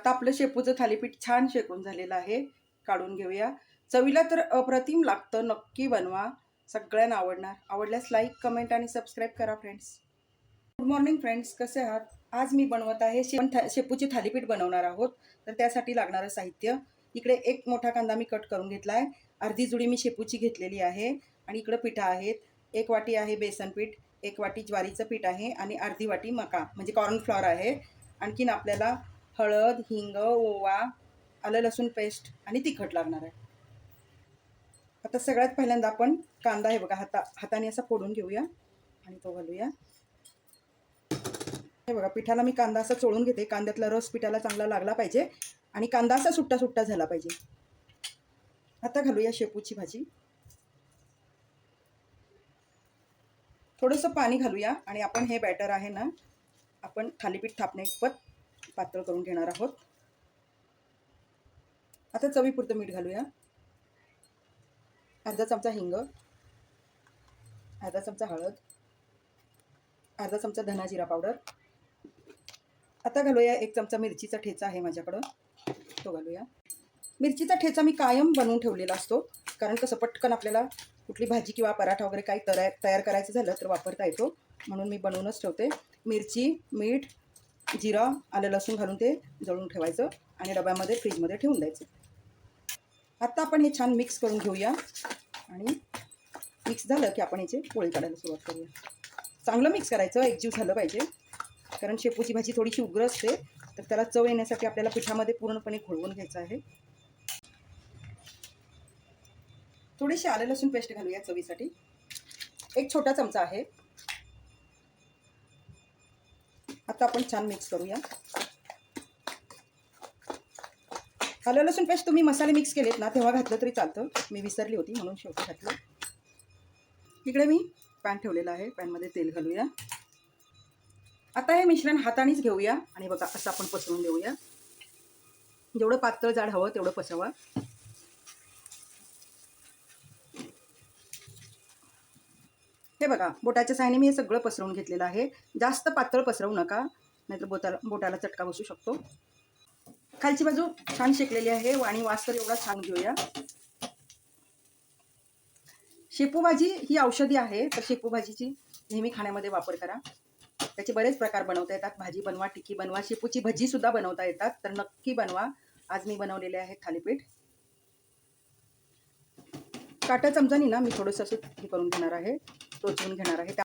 आता आपलं शेपूचं थालीपीठ छान शेकून झालेलं आहे. काढून घेऊया. चवीला तर अप्रतिम लागतं. नक्की बनवा. सगळ्यांना आवडणार. आवडल्यास लाईक, कमेंट आणि सबस्क्राईब करा फ्रेंड्स. गुड मॉर्निंग फ्रेंड्स, कसे आहात? आज मी बनवत आहे शेपूची थालीपीठ बनवणार आहोत. तर त्यासाठी लागणारं साहित्य इकडे एक मोठा कांदा मी कट करून घेतला आहे. अर्धी जुडी मी शेपूची घेतलेली आहे आणि इकडं पिठं आहेत. 1 वाटी आहे बेसन पीठ, 1 वाटी ज्वारीचं पीठ आहे आणि अर्धी वाटी मका म्हणजे कॉर्नफ्लॉवर आहे. आणखीन आपल्याला हळद, हिंग, ओवा, आलं लसूण पेस्ट आणि तिखट लागणार आहे. आता सगळ्यात पहिल्यांदा आपण कांदा हे बघा हाताने असा फोडून घेऊया आणि तो घालूया. हे बघा पिठाला मी कांदा असा चोळून घेते. कांद्यातला रस पिठाला चांगला लागला पाहिजे आणि कांदा असा सुट्टा सुट्टा झाला पाहिजे. आता घालूया शेपूची भाजी. थोडंसं पाणी घालूया आणि आपण हे बॅटर आहे ना, आपण थालीपीठ थापण्याइतपत पातळ करून घेणार आहोत. आता चवीपुरतं मीठ घालूया. अर्धा चमचा हिंग, अर्धा चमचा हळद, अर्धा चमचा धना जिरा पावडर. आता घालूया 1 चमचा मिरचीचा ठेचा आहे माझ्याकडं, तो घालूया. मिरचीचा ठेचा मी कायम बनवून ठेवलेला असतो, कारण कसं पटकन आपल्याला कुठली भाजी किंवा पराठा वगैरे काही तयार करायचं झालं तर वापरता येतो, म्हणून मी बनवूनच ठेवते. मिरची, मीठ, जिरा, आलं लसूण घालून ते जळून ठेवायचं आणि डब्यामध्ये फ्रीजमध्ये ठेवून द्यायचं. आता आपण हे छान मिक्स करून घेऊया आणि मिक्स झालं की आपण याचे पोळी काढायला सुरुवात करूया. चांगलं मिक्स करायचं, एकजीव झालं पाहिजे, कारण शेपूची भाजी थोडीशी उग्र असते, तर त्याला चव येण्यासाठी आपल्याला पिठामध्ये पूर्णपणे घोळवून घ्यायचं आहे. थोडीशी आलं लसूण पेस्ट घालूया चवीसाठी. 1 छोटा चमचा आहे. आता आपण छान मिक्स करूया. आलं लसूण पेस्ट तुम्ही मसाले मिक्स केलेत ना तेव्हा घातलं तरी चालतं. मी विसरली होती म्हणून शेवटी घातलं. इकडे मी पॅन ठेवलेला आहे. पॅनमध्ये तेल घालूया. आता हे मिश्रण हातानेच घेऊया आणि बघा असं आपण पसरवून देऊया. जेवढं पातळ जाड हवं तेवढं पसरवा. हे बघा बोटाच्या साहाय्याने मी हे सगळं पसरवून घेतलेलं आहे. जास्त पातळ पसरवू नका, नाहीतर बोटाला चटका बसू शकतो. खालची बाजू छान शेकलेली आहे आणि वास तर एवढा छान घेऊया. शेपू भाजी ही औषधी आहे, तर शेपू भाजीची नेहमी खाण्यामध्ये वापर करा. त्याचे बरेच प्रकार बनवता येतात. भाजी बनवा, टिक्की बनवा, शेपूची भजीसुद्धा बनवता येतात, तर नक्की बनवा. आज मी बनवलेले आहे थालीपीठ. काटा चमचानी ना मी थोडंसं असं हे करून घेणार आहे, टोचून घेणार आहे.